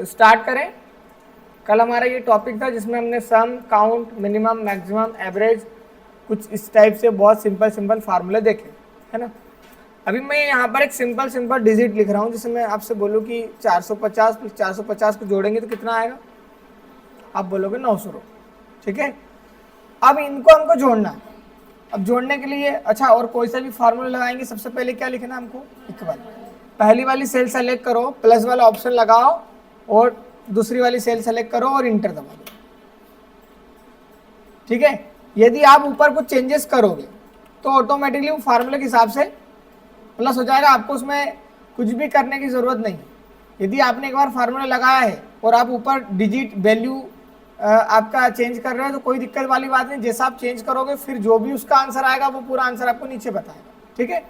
Start करें। कल हमारा ये टॉपिक था जिसमें हमने सम, काउंट, मिनिमम, मैक्सिमम, एवरेज, कुछ इस टाइप से बहुत सिंपल फार्मूले देखे, है ना। अभी मैं यहाँ पर एक सिंपल डिजिट लिख रहा हूँ, जिसमें मैं आपसे बोलूँ कि 450 प्लस 450 को जोड़ेंगे तो कितना आएगा, आप बोलोगे 900। ठीक है, अब इनको हमको जोड़ना है। अब जोड़ने के लिए अच्छा और कोई सा भी फार्मूला लगाएंगे, सबसे पहले क्या लिखना है हमको, इक्वल। पहली वाली सेल सेलेक्ट करो, प्लस वाला ऑप्शन लगाओ और दूसरी वाली सेल सेलेक्ट करो और इंटर दबा दो। ठीक है, यदि आप ऊपर कुछ चेंजेस करोगे तो ऑटोमेटिकली वो फार्मूले के हिसाब से प्लस हो जाएगा, आपको उसमें कुछ भी करने की जरूरत नहीं। यदि आपने एक बार फार्मूला लगाया है और आप ऊपर डिजिट वैल्यू आपका चेंज कर रहे हो तो कोई दिक्कत वाली बात नहीं। जैसा आप चेंज करोगे फिर जो भी उसका आंसर आएगा वो पूरा आंसर आपको नीचे बताएगा। ठीक है,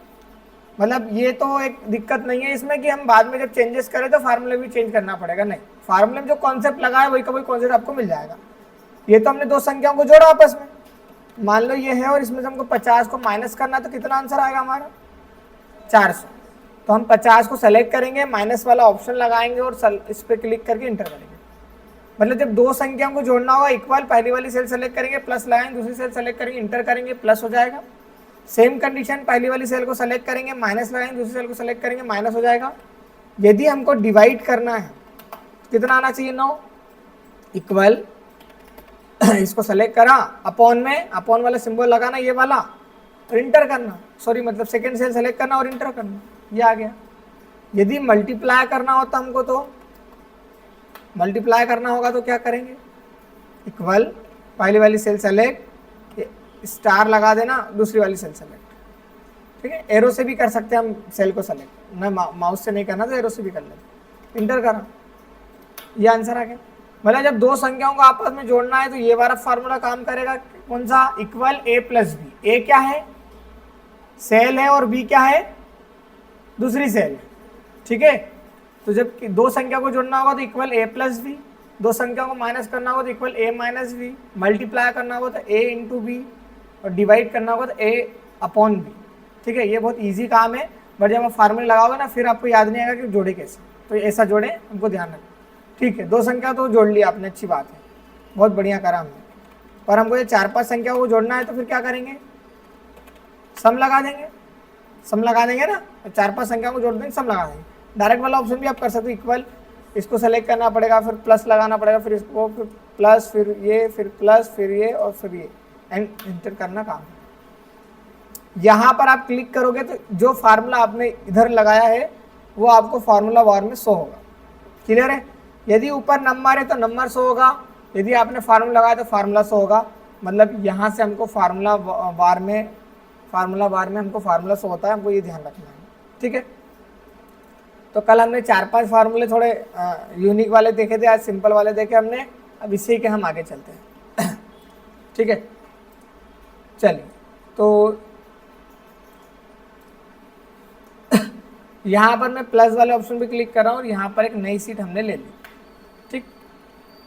मतलब ये तो एक दिक्कत नहीं है इसमें कि हम बाद में जब चेंजेस करें तो फार्मूला भी चेंज करना पड़ेगा, नहीं। फार्मूले में जो कॉन्सेप्ट लगा है वही का वही कॉन्सेप्ट आपको मिल जाएगा। ये तो हमने दो संख्याओं को जोड़ा आपस में, मान लो ये है और इसमें से हमको 50 को माइनस करना तो कितना आंसर आएगा हमारा 400। तो हम 50 को सेलेक्ट करेंगे, माइनस वाला ऑप्शन लगाएंगे और इस पर क्लिक करके इंटर करेंगे। मतलब जब दो संख्याओं को जोड़ना होगा इक्वल, पहली वाली सेल सेलेक्ट करेंगे, प्लस लगाएंगे, दूसरी सेल सेलेक्ट करेंगे, इंटर करेंगे, प्लस हो जाएगा। सेम कंडीशन, पहली वाली सेल को सेलेक्ट करेंगे, माइनस लगाएंगे, दूसरी सेल को सेलेक्ट करेंगे, माइनस हो जाएगा। यदि हमको डिवाइड करना है कितना आना चाहिए 9, इक्वल इसको सेलेक्ट करा, अपॉन में अपॉन वाला सिंबल लगाना ये वाला और इंटर करना, सॉरी मतलब सेकेंड सेल सेलेक्ट करना और इंटर करना, ये आ गया। यदि मल्टीप्लाई करना होता हमको तो मल्टीप्लाई करना होगा तो क्या करेंगे, इक्वल पहली वाली सेल सेलेक्ट, स्टार लगा देना, दूसरी वाली सेल सेलेक्ट। ठीक है, एरो से भी कर सकते हैं हम सेल को सेलेक्ट, मैं माउस से नहीं करना तो एरो से भी कर लेते, इंटर करा, ये आंसर आ गया। मतलब जब दो संख्याओं को आपस में जोड़ना है तो ये वाला फार्मूला काम करेगा, कौन सा, इक्वल ए प्लस बी। ए क्या है, सेल है, और बी क्या है, दूसरी सेल है। ठीक है, तो जब दो संख्या को जोड़ना होगा तो इक्वल ए प्लस बी, दो संख्या को माइनस करना होगा तो इक्वल ए माइनस बी, मल्टीप्लाई करना होगा तो ए इंटू बी, और डिवाइड करना होगा तो ए अपॉन बी। ठीक है, ये बहुत इजी काम है, बट जब आप फार्मूले लगाओगे ना फिर आपको याद नहीं आएगा कि जोड़े कैसे, तो ऐसा जोड़े, हमको ध्यान रखना। ठीक है, दो संख्या तो जोड़ लिया आपने, अच्छी बात है, बहुत बढ़िया करा हमने। और हमको ये 4-5 संख्या को जोड़ना है तो फिर क्या करेंगे, सम लगा देंगे, सम लगा देंगे ना, 4-5 संख्या को जोड़ देंगे, सम लगा देंगे। डायरेक्ट वाला ऑप्शन भी आप कर सकते हो, इक्वल इसको सेलेक्ट करना पड़ेगा, फिर प्लस लगाना पड़ेगा, फिर इसको, फिर प्लस, फिर ये, फिर प्लस, फिर ये और फिर ये, एंड इंटर करना काम है। यहाँ पर आप क्लिक करोगे तो जो फार्मूला आपने इधर लगाया है वो आपको फार्मूला बार में शो होगा। क्लियर है, यदि ऊपर नंबर है तो नंबर शो होगा, यदि आपने फार्मूला लगाया तो फार्मूला शो होगा। मतलब यहाँ से हमको फार्मूला बार में हमको फार्मूला शो होता है, हमको ये ध्यान रखना है। ठीक है, तो कल हमने 4-5 फार्मूले थोड़े यूनिक वाले देखे थे, आज सिंपल वाले देखे हमने, अब इसी के हम आगे चलते हैं। ठीक है, चलिए, तो यहाँ पर मैं प्लस वाले ऑप्शन पे क्लिक कर रहा हूँ और यहाँ पर एक नई सीट हमने ले ली। ठीक,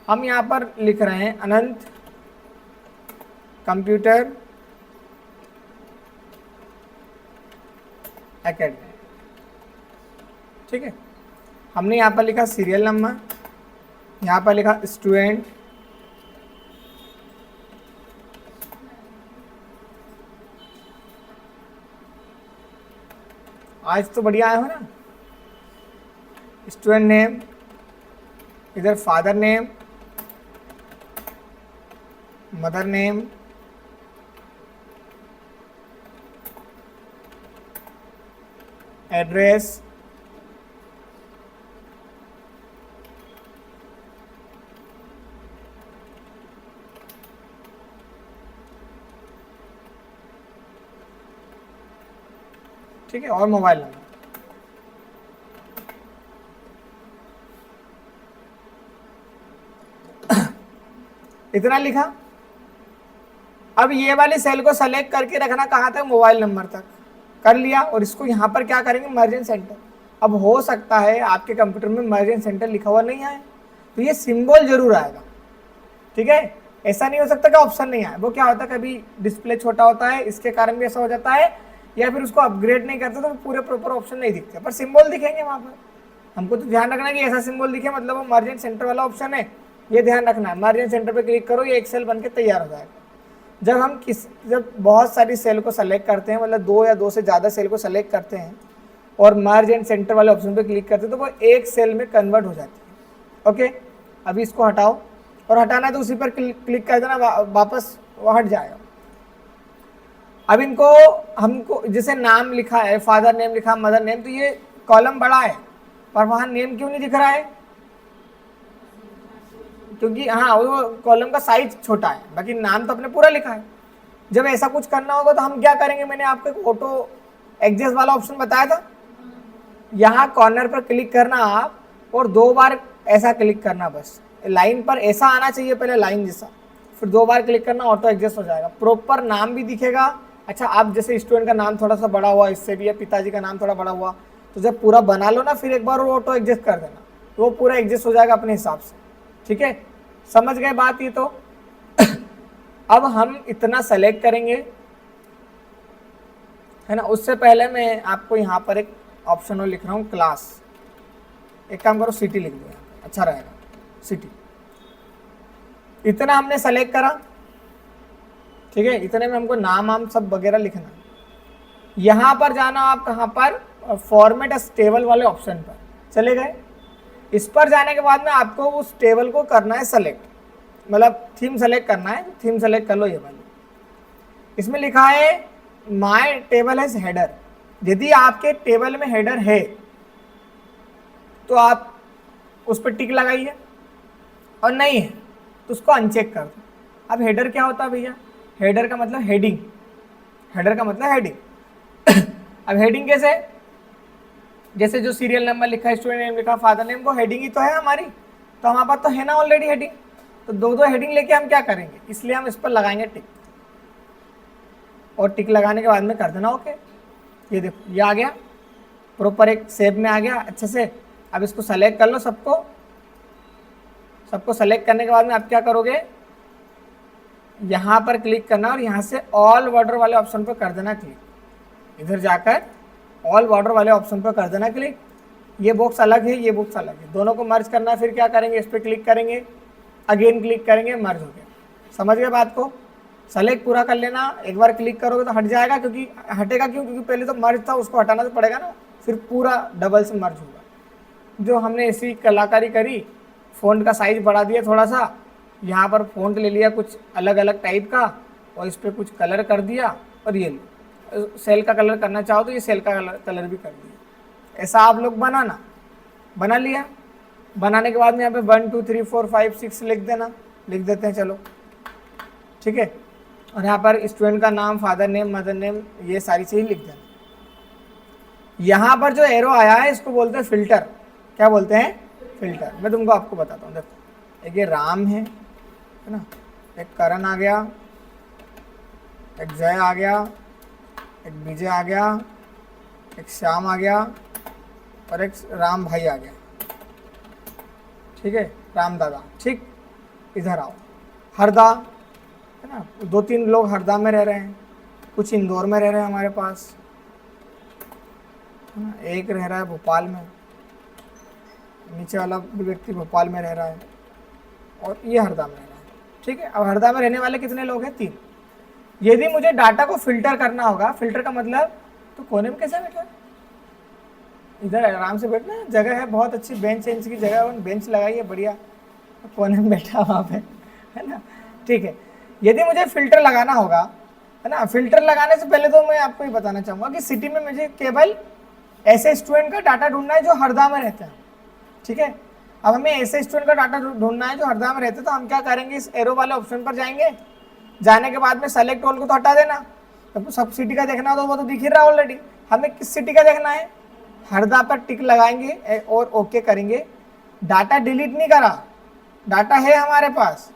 हम यहाँ पर लिख रहे हैं अनंत कंप्यूटर एकेडमी। ठीक है, हमने यहाँ पर लिखा सीरियल नंबर, यहाँ पर लिखा स्टूडेंट, आज तो बढ़िया आए हो ना, स्टूडेंट नेम, इधर father name, mother name, address, ठीक है, और मोबाइल नंबर। इतना लिखा। अब ये वाली सेल को सेलेक्ट करके रखना कहाँ तक, मोबाइल नंबर तक कर लिया, और इसको यहाँ पर क्या करेंगे, मर्ज एंड सेंटर। अब हो सकता है आपके कंप्यूटर में मर्ज एंड सेंटर लिखा हुआ नहीं आए तो ये सिंबल जरूर आएगा। ठीक है, ऐसा नहीं हो सकता कि ऑप्शन नहीं आए, वो क्या होता है कभी डिस्प्ले छोटा होता है इसके कारण भी ऐसा हो जाता है, या फिर उसको अपग्रेड नहीं करते तो पूरे प्रॉपर ऑप्शन नहीं दिखते, पर सिंबल दिखेंगे वहाँ पर। हमको तो ध्यान रखना है कि ऐसा सिंबल दिखे मतलब वो मर्ज एंड सेंटर वाला ऑप्शन है, ये ध्यान रखना है। मर्ज एंड सेंटर पे क्लिक करो, ये एक सेल बन के तैयार हो जाएगा। जब बहुत सारी सेल को सेलेक्ट करते हैं, मतलब 2 या 2 से ज़्यादा सेल को सेलेक्ट करते हैं और मर्ज एंड सेंटर वाले ऑप्शन पे क्लिक करते हैं, तो वो एक सेल में कन्वर्ट हो जाती है। ओके, अभी इसको हटाओ, और हटाना है तो उसी पर क्लिक कर देना, वापस वो हट जाएगा। अब इनको हमको जैसे नाम लिखा है, फादर नेम लिखा, मदर नेम, तो ये कॉलम बड़ा है पर वहाँ नेम क्यों नहीं दिख रहा है? क्योंकि हाँ, वो कॉलम का साइज छोटा है, बाकी नाम तो अपने पूरा लिखा है। जब ऐसा कुछ करना होगा तो हम क्या करेंगे, मैंने आपको एक ऑटो एडजस्ट वाला ऑप्शन बताया था, यहाँ कॉर्नर पर क्लिक करना आप और 2 बार ऐसा क्लिक करना, बस लाइन पर ऐसा आना चाहिए पहले लाइन जैसा, फिर 2 बार क्लिक करना, ऑटो एडजस्ट हो जाएगा। प्रॉपर नाम भी दिखेगा। अच्छा, आप जैसे स्टूडेंट का नाम थोड़ा सा बड़ा हुआ इससे भी, या पिताजी का नाम थोड़ा बड़ा हुआ, तो जब पूरा बना लो ना, फिर एक बार वो ऑटो एडजस्ट कर देना, तो वो पूरा एडजस्ट हो जाएगा अपने हिसाब से। ठीक है, समझ गए बात ये तो? अब हम इतना सेलेक्ट करेंगे, है ना। उससे पहले मैं आपको यहाँ पर एक ऑप्शन और लिख रहा हूँ, क्लास। एक काम करो, सिटी लिख दो, अच्छा रहेगा, सिटी। इतना हमने सेलेक्ट करा, ठीक है। इतने में हमको नाम आम सब वगैरह लिखना। यहाँ पर जाना आप, कहाँ पर? फॉर्मेट एज टेबल वाले ऑप्शन पर चले गए। इस पर जाने के बाद में आपको उस टेबल को करना है सेलेक्ट, मतलब थीम सेलेक्ट करना है। थीम सेलेक्ट कर लो ये वाली। इसमें लिखा है माय टेबल हैज हेडर। यदि आपके टेबल में हेडर है तो आप उस पर टिक लगाइए, और नहीं है तो उसको अनचेक कर दो। अब हेडर क्या होता है भैया? हेडर का मतलब हेडिंग। हेडर का मतलब हेडिंग। अब हेडिंग कैसे? जैसे जो सीरियल नंबर लिखा है, स्टूडेंट नेम लिखा, फादर नेम, वो हेडिंग ही तो है हमारी, तो हमारे पास तो है ना ऑलरेडी हेडिंग। तो 2 हेडिंग लेके हम क्या करेंगे, इसलिए हम इस पर लगाएंगे टिक, और टिक लगाने के बाद में कर देना ओके। ये देखो, ये आ गया प्रॉपर एक शेप में आ गया अच्छे से। अब इसको सेलेक्ट कर लो सबको। सबको सेलेक्ट करने के बाद में आप क्या करोगे, यहाँ पर क्लिक करना और यहाँ से ऑल बॉर्डर वाले ऑप्शन पर कर देना क्लिक। इधर जाकर ऑल बॉर्डर वाले ऑप्शन पर कर देना क्लिक। ये बॉक्स अलग है, ये बॉक्स अलग है, दोनों को मर्ज करना है। फिर क्या करेंगे, इस पर क्लिक करेंगे, अगेन क्लिक करेंगे, मर्ज हो गया। समझ गए बात को? सेलेक्ट पूरा कर लेना। एक बार क्लिक करोगे तो हट जाएगा, क्योंकि हटेगा क्यों? क्योंकि पहले तो मर्ज था, उसको हटाना तो पड़ेगा ना, फिर पूरा डबल से मर्ज होगा। जो हमने ऐसी कलाकारी करी, फ़ॉन्ट का साइज बढ़ा दिया थोड़ा सा, यहाँ पर फ़ॉन्ट ले लिया कुछ अलग अलग टाइप का, और इस पर कुछ कलर कर दिया, और ये सेल का कलर करना चाहो तो ये सेल का कलर भी कर दिया। ऐसा आप लोग बनाना। बना लिया। बनाने के बाद में यहाँ पे 1 2 3 4 5 6 लिख देना। लिख देते हैं, चलो ठीक है। और यहाँ पर स्टूडेंट का नाम, फादर नेम, मदर नेम, ये सारी चीज़ लिख देना। यहाँ पर जो एरो आया है इसको बोलते हैं फिल्टर। क्या बोलते हैं? फिल्टर। मैं तुमको आपको बताता हूँ। देखो, एक ये राम है ना, एक करण आ गया, एक जय आ गया, एक विजय आ गया, एक श्याम आ गया, और एक राम भाई आ गया। ठीक है, राम दादा। ठीक, इधर आओ। हरदा है ना, 2-3 लोग हरदा में रह रहे हैं, कुछ इंदौर में रह रहे हैं हमारे पास, है ना, एक रह रहा है भोपाल में, नीचे वाला व्यक्ति भोपाल में रह रहा है, और ये हरदा में रह रहा है। ठीक है, अब हरदा में रहने वाले कितने लोग हैं? 3। यदि मुझे डाटा को फिल्टर करना होगा, फिल्टर का मतलब, तो कोने में कैसे बैठा? इधर आराम से बैठना है, जगह है बहुत अच्छी, बेंच की जगह, बेंच लगाई है बढ़िया, कोने में बैठा वहाँ पे, है ना। ठीक है, यदि मुझे फिल्टर लगाना होगा, है ना, फिल्टर लगाने से पहले तो मैं आपको ये बताना चाहूँगा कि सिटी में मुझे केवल ऐसे स्टूडेंट का डाटा ढूंढना है जो हरदा में रहते हैं। ठीक है, अब हमें ऐसे स्टूडेंट का डाटा ढूंढना है जो हरदा में रहते हैं, तो हम क्या करेंगे, इस एरो वाले ऑप्शन पर जाएंगे। जाने के बाद में सेलेक्ट ऑल को तो हटा देना, तो सब सिटी का देखना तो वो तो दिख ही रहा ऑलरेडी। हमें किस सिटी का देखना है? हरदा पर टिक लगाएंगे और ओके करेंगे। डाटा डिलीट नहीं करा, डाटा है हमारे पास,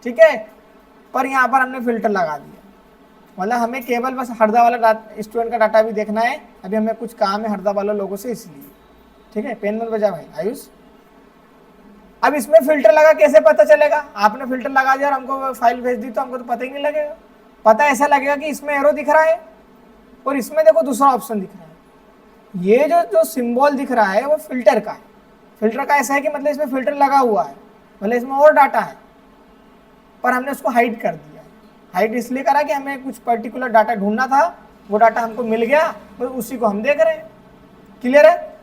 ठीक है, पर यहाँ पर हमने फिल्टर लगा दिया। मतलब हमें केवल बस हरदा वाला स्टूडेंट का डाटा भी देखना है। अभी हमें कुछ काम है हरदा वालों लोगों से, इसलिए। ठीक है, पेन मत बजा भाई आयुष। अब इसमें फिल्टर लगा, कैसे पता चलेगा? आपने फिल्टर लगा दिया और हमको फाइल भेज दी तो हमको तो पता ही नहीं लगेगा। पता ऐसा लगेगा कि इसमें एरो दिख रहा है और इसमें देखो दूसरा ऑप्शन दिख रहा है। ये जो सिंबल दिख रहा है वो फिल्टर का है। फिल्टर का ऐसा है कि मतलब इसमें फिल्टर लगा हुआ है, मतलब इसमें और डाटा है, पर हमने उसको हाइड कर दिया। हाइड इसलिए करा कि हमें कुछ पर्टिकुलर डाटा ढूंढना था, वो डाटा हमको मिल गया, बस उसी को हम देख रहे हैं। क्लियर है?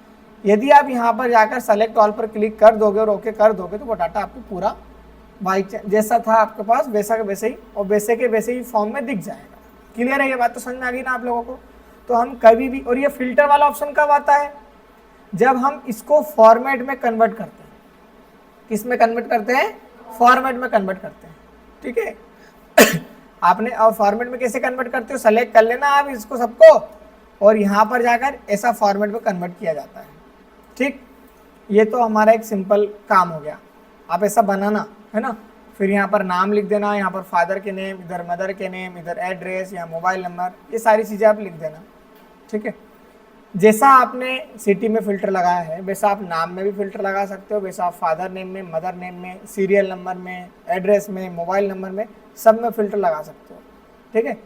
यदि आप यहाँ पर जाकर सेलेक्ट ऑल पर क्लिक कर दोगे और ओके कर दोगे तो वो डाटा आपको पूरा बाई जैसा था आपके पास वैसा के वैसे ही और वैसे के वैसे ही फॉर्म में दिख जाएगा। क्लियर है? ये बात तो समझ में आ गई ना आप लोगों को? तो हम कभी भी, और ये फिल्टर वाला ऑप्शन कब आता है? जब हम इसको फॉर्मेट में कन्वर्ट करते हैं। किस में कन्वर्ट करते हैं? फॉर्मेट में कन्वर्ट करते हैं। ठीक है? आपने, और फॉर्मेट में कैसे कन्वर्ट करते हो? सेलेक्ट कर लेना आप इसको सबको और यहाँ पर जाकर ऐसा फॉर्मेट में कन्वर्ट किया जाता है। ठीक, ये तो हमारा एक सिंपल काम हो गया। आप ऐसा बनाना है ना, फिर यहाँ पर नाम लिख देना, यहाँ पर फादर के नेम, इधर मदर के नेम, इधर एड्रेस या मोबाइल नंबर, ये सारी चीज़ें आप लिख देना। ठीक है? जैसा आपने सिटी में फ़िल्टर लगाया है वैसा आप नाम में भी फ़िल्टर लगा सकते हो, वैसा आप फादर नेम में, मदर नेम में, सीरियल नंबर में, एड्रेस में, मोबाइल नंबर में, सब में फ़िल्टर लगा सकते हो। ठीक है?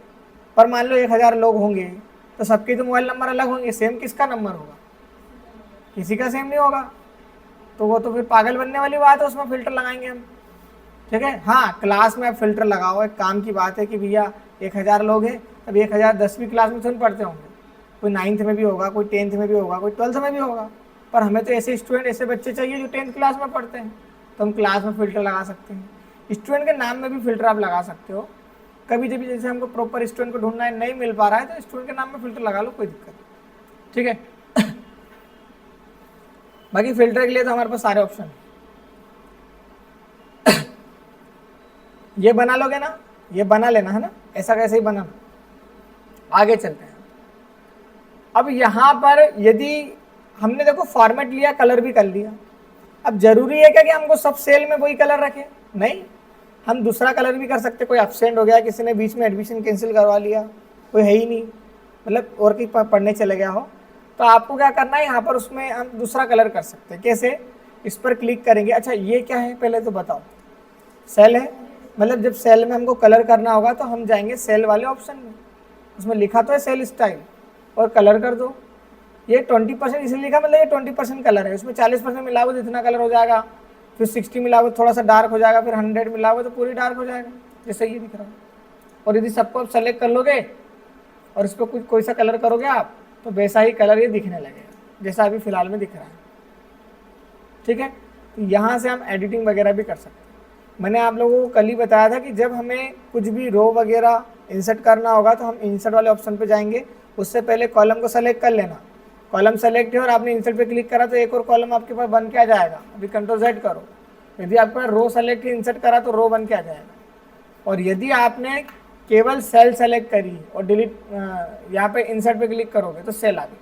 पर मान लो 1000 लोग होंगे तो सबके तो मोबाइल नंबर अलग होंगे, सेम किसका नंबर होगा? किसी का सेम नहीं होगा, तो वो तो फिर पागल बनने वाली बात है, उसमें फ़िल्टर लगाएंगे हम। ठीक है? हाँ, क्लास में आप फ़िल्टर लगाओ, एक काम की बात है कि भैया 1000 लोग हैं, अब 1000 10वीं क्लास में थोड़ी पढ़ते होंगे, कोई 9th में भी होगा, कोई 10th में भी होगा, कोई 12th में भी होगा, पर हमें तो ऐसे स्टूडेंट, ऐसे बच्चे चाहिए जो 10th क्लास में पढ़ते हैं, तो हम क्लास में फ़िल्टर लगा सकते हैं। स्टूडेंट के नाम में भी फ़िल्टर आप लगा सकते हो। कभी जब जैसे हमको प्रॉपर स्टूडेंट को ढूंढना है, नहीं मिल पा रहा है, तो स्टूडेंट के नाम में फ़िल्टर लगा लो, कोई दिक्कत नहीं। ठीक है? बाकी फिल्टर के लिए तो हमारे पास सारे ऑप्शन हैं। ये बना लोगे ना, ये बना लेना है ना, ऐसा कैसे ही बनाना। आगे चलते हैं। अब यहाँ पर यदि हमने देखो फॉर्मेट लिया, कलर भी कर लिया, अब जरूरी है क्या कि हमको सब सेल में वही कलर रखे? नहीं, हम दूसरा कलर भी कर सकते। कोई एब्सेंट हो गया, किसी ने बीच में एडमिशन कैंसिल करवा लिया, कोई है ही नहीं, मतलब और कहीं पढ़ने चले गया हो, तो आपको क्या करना है, यहाँ पर उसमें हम दूसरा कलर कर सकते हैं। कैसे? इस पर क्लिक करेंगे। अच्छा, ये क्या है पहले तो बताओ? सेल है, मतलब जब सेल में हमको कलर करना होगा तो हम जाएंगे सेल वाले ऑप्शन में, उसमें लिखा तो है सेल स्टाइल, और कलर कर दो। ये 20% इसलिए लिखा, मतलब ये 20% कलर है, उसमें 40% मिलाओ तो इतना कलर हो जाएगा, फिर 60 मिलाओ थोड़ा सा डार्क हो जाएगा, फिर 100 मिलाओ तो पूरी डार्क हो जाएगा, जैसे ये दिख रहा है। और यदि सबको आप सेलेक्ट कर लोगे और इस पर कुछ कोई सा कलर करोगे आप, तो वैसा ही कलर ये दिखने लगेगा जैसा अभी फिलहाल में दिख रहा है। ठीक है? तो यहाँ से हम एडिटिंग वगैरह भी कर सकते हैं। मैंने आप लोगों को कल ही बताया था कि जब हमें कुछ भी रो वगैरह इंसर्ट करना होगा तो हम इंसर्ट वाले ऑप्शन पे जाएंगे, उससे पहले कॉलम को सेलेक्ट कर लेना। कॉलम सेलेक्ट है और आपने इंसर्ट पे क्लिक करा तो एक और कॉलम आपके पास बन के आ जाएगा। अभी कंट्रोल Z करो, यदि आपका रो सेलेक्ट इंसर्ट करा तो रो बन के आ जाएगा। और यदि आपने केवल सेल सेलेक्ट करी और डिलीट यहाँ पे इंसर्ट पे क्लिक करोगे तो सेल आ गई।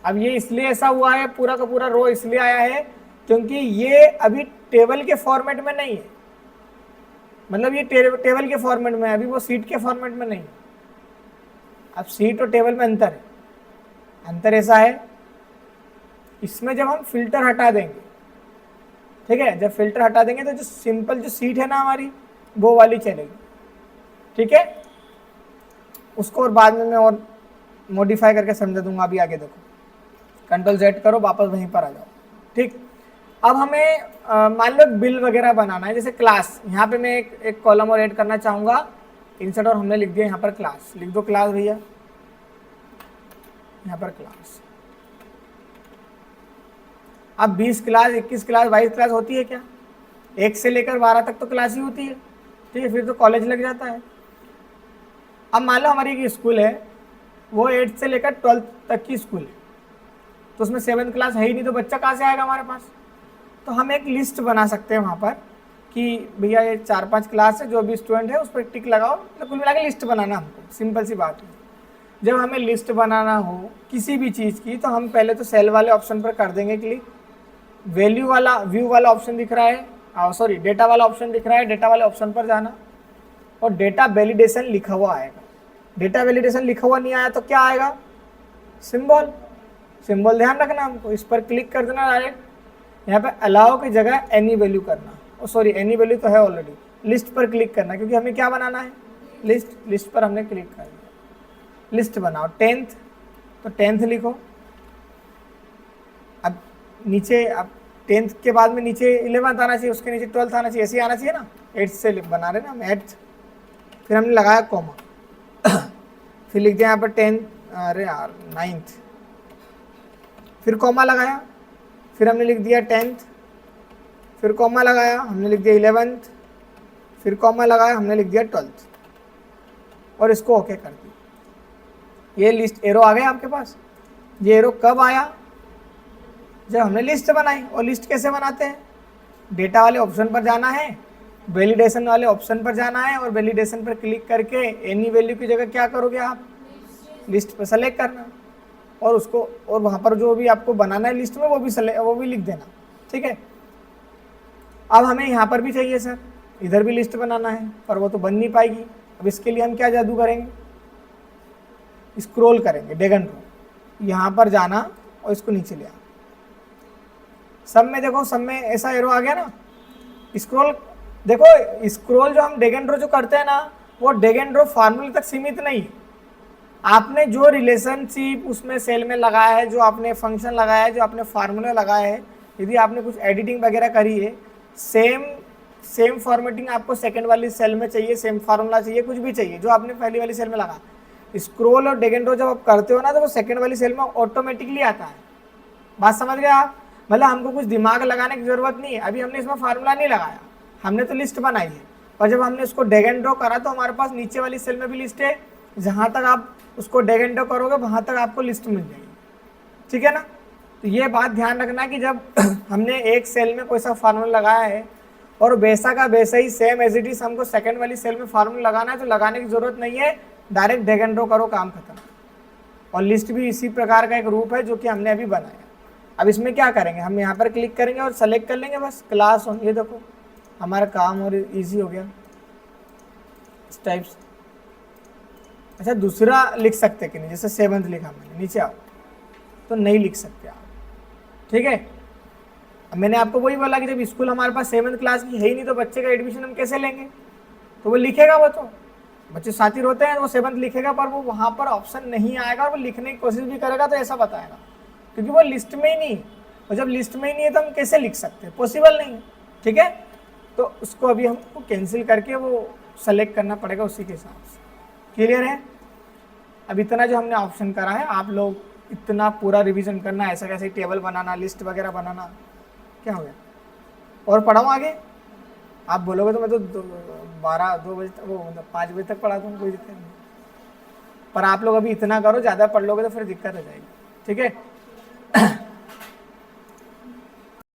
अब ये इसलिए ऐसा हुआ है, पूरा का पूरा रो इसलिए आया है क्योंकि ये अभी टेबल के फॉर्मेट में नहीं है, मतलब ये टेबल के फॉर्मेट में है, अभी वो सीट के फॉर्मेट में नहीं है। अब सीट और टेबल में अंतर है। अंतर ऐसा है, इसमें जब हम फिल्टर हटा देंगे, ठीक है, जब फिल्टर हटा देंगे तो जो सिंपल जो सीट है ना हमारी, वो वाली चलेगी। ठीक है? उसको और बाद में मैं और मॉडिफाई करके समझा दूंगा। अभी आगे देखो, कंट्रोल Z करो, वापस वहीं पर आ जाओ। ठीक, अब हमें मान लो बिल वगैरह बनाना है, जैसे क्लास। यहाँ पे मैं एक कॉलम और ऐड करना चाहूँगा, इंसर्ट, और हमने लिख दिया यहाँ पर क्लास। लिख दो क्लास भैया, यहाँ पर क्लास। अब 20 क्लास, 21 क्लास, 22 क्लास होती है क्या? 1 से लेकर 12 तक तो क्लास ही होती है। ठीक है, फिर तो कॉलेज लग जाता है। अब मान लो हमारी एक स्कूल है, वो 8 से लेकर 12 तक की स्कूल है, तो उसमें 7th क्लास है ही नहीं, तो बच्चा कहाँ से आएगा हमारे पास? तो हम एक लिस्ट बना सकते हैं वहाँ पर कि भैया ये 4-5 क्लास है, जो भी स्टूडेंट है उस पर टिक लगाओ। तो कुल मिला के लिस्ट बनाना हमको, सिंपल सी बात है। जब हमें लिस्ट बनाना हो किसी भी चीज़ की, तो हम पहले तो सेल वाले ऑप्शन पर कर देंगे क्लिक। वैल्यू वाला, व्यू वाला ऑप्शन दिख रहा है, सॉरी डेटा वाला ऑप्शन दिख रहा है, डेटा वाले ऑप्शन पर जाना और डेटा वैलिडेशन लिखा हुआ आएगा। डेटा वैलिडेशन लिखा हुआ नहीं आया तो क्या आएगा? सिंबल। सिंबल ध्यान रखना हमको, इस पर क्लिक कर देना डायरेक्ट। यहाँ पे अलाउ की जगह एनी वैल्यू करना, सॉरी एनी वैल्यू तो है ऑलरेडी। लिस्ट पर क्लिक करना, क्योंकि हमें क्या बनाना है? लिस्ट। लिस्ट पर हमने क्लिक कर दिया। लिस्ट बनाओ 10th, तो 10th लिखो। अब नीचे अब 10th के बाद में नीचे 11th आना चाहिए, उसके नीचे 12th आना चाहिए, ऐसे ही आना चाहिए ना। 8th से बना रहे ना हम 8th, फिर हमने लगाया कॉमा, फिर लिख दिया यहाँ पर 10th, अरे यार 9th, फिर कॉमा लगाया, फिर हमने लिख दिया 10th, फिर कॉमा लगाया, हमने लिख दिया 11th, फिर कॉमा लगाया, हमने लिख दिया 12th, और इसको ओके कर दिया। ये लिस्ट एरो आ गया आपके पास। ये एरो कब आया? जब हमने लिस्ट बनाई। और लिस्ट कैसे बनाते हैं? डेटा वाले ऑप्शन पर जाना है, वैलिडेशन वाले ऑप्शन पर जाना है, और वैलिडेशन पर क्लिक करके एनी वैल्यू की जगह क्या करोगे आप? लिस्ट पर सेलेक्ट करना, और उसको, और वहाँ पर जो भी आपको बनाना है लिस्ट में वो भी लिख देना, ठीक है। अब हमें यहाँ पर भी चाहिए सर, इधर भी लिस्ट बनाना है, पर वो तो बन नहीं पाएगी। अब इसके लिए हम क्या जादू करेंगे? स्क्रॉल करेंगे, ड्रैग एंड ड्रॉप, यहाँ पर जाना और इसको नीचे ले आना। सब में देखो, सब में ऐसा एरो आ गया ना। स्क्रॉल देखो, स्क्रॉल जो हम ड्रैग एंड ड्रॉप जो करते हैं ना, वो ड्रैग एंड ड्रॉप फार्मूले तक सीमित नहीं। आपने जो रिलेशनशिप उसमें सेल में लगाया है, जो आपने फंक्शन लगाया है, जो आपने फार्मूला लगाया है, यदि आपने कुछ एडिटिंग वगैरह करी है, सेम फॉर्मेटिंग आपको सेकंड वाली सेल में चाहिए, सेम फार्मूला चाहिए, कुछ भी चाहिए जो आपने पहली वाली सेल में लगा। स्क्रॉल और ड्रैग एंड ड्रॉप जब आप करते हो ना, तो वो सेकंड वाली सेल में ऑटोमेटिकली आता है। बात समझ गए आप? मतलब हमको कुछ दिमाग लगाने की जरूरत नहीं है। अभी हमने इसमें फार्मूला नहीं लगाया, हमने तो लिस्ट बनाई है, और जब हमने उसको ड्रैग एंड ड्रॉप करा तो हमारे पास नीचे वाली सेल में भी लिस्ट है। जहाँ तक आप उसको ड्रैग एंड ड्रॉप करोगे वहाँ तक आपको लिस्ट मिल जाएगी, ठीक है ना। तो ये बात ध्यान रखना कि जब हमने एक सेल में कोई सा फार्मूला लगाया है और वैसा का वैसा ही सेम एज इट इज हमको सेकंड वाली सेल में फार्मूला लगाना है, तो लगाने की जरूरत नहीं है, डायरेक्ट ड्रैग एंड ड्रॉप करो, काम खत्म। और लिस्ट भी इसी प्रकार का एक रूप है जो कि हमने अभी बनाया। अब इसमें क्या करेंगे, हम यहाँ पर क्लिक करेंगे और सेलेक्ट कर लेंगे बस क्लास ऑन। ये देखो हमारा काम और इजी हो गया इस टाइप से। अच्छा, दूसरा लिख सकते कि नहीं, जैसे 7th लिखा मैंने, नीचे आओ, तो नहीं लिख सकते आप, ठीक है। अब मैंने आपको वही बोला कि जब स्कूल हमारे पास 7th क्लास की है ही नहीं, तो बच्चे का एडमिशन हम कैसे लेंगे? तो वो लिखेगा, वो तो बच्चे साथी होते हैं, वो 7th लिखेगा, पर वो वहाँ पर ऑप्शन नहीं आएगा, और वो लिखने की कोशिश भी करेगा तो ऐसा बताएगा, क्योंकि वो लिस्ट में ही नहीं। और जब लिस्ट में ही नहीं है तो हम कैसे लिख सकते हैं? पॉसिबल नहीं है, ठीक है। तो उसको अभी हमको कैंसिल करके वो सेलेक्ट करना पड़ेगा उसी के हिसाब से। क्लियर है? अब इतना जो हमने ऑप्शन करा है, आप लोग इतना पूरा रिवीजन करना, ऐसा कैसे टेबल बनाना, लिस्ट वगैरह बनाना। क्या हो गया और पढ़ाऊँ आगे? आप बोलोगे तो मैं तो 2 बजे तक, वो मतलब 5 बजे तक पढ़ा दूँ, कोई दिक्कत नहीं। पर आप लोग अभी इतना करो, ज़्यादा पढ़ लोगे तो फिर दिक्कत हो जाएगी, ठीक है।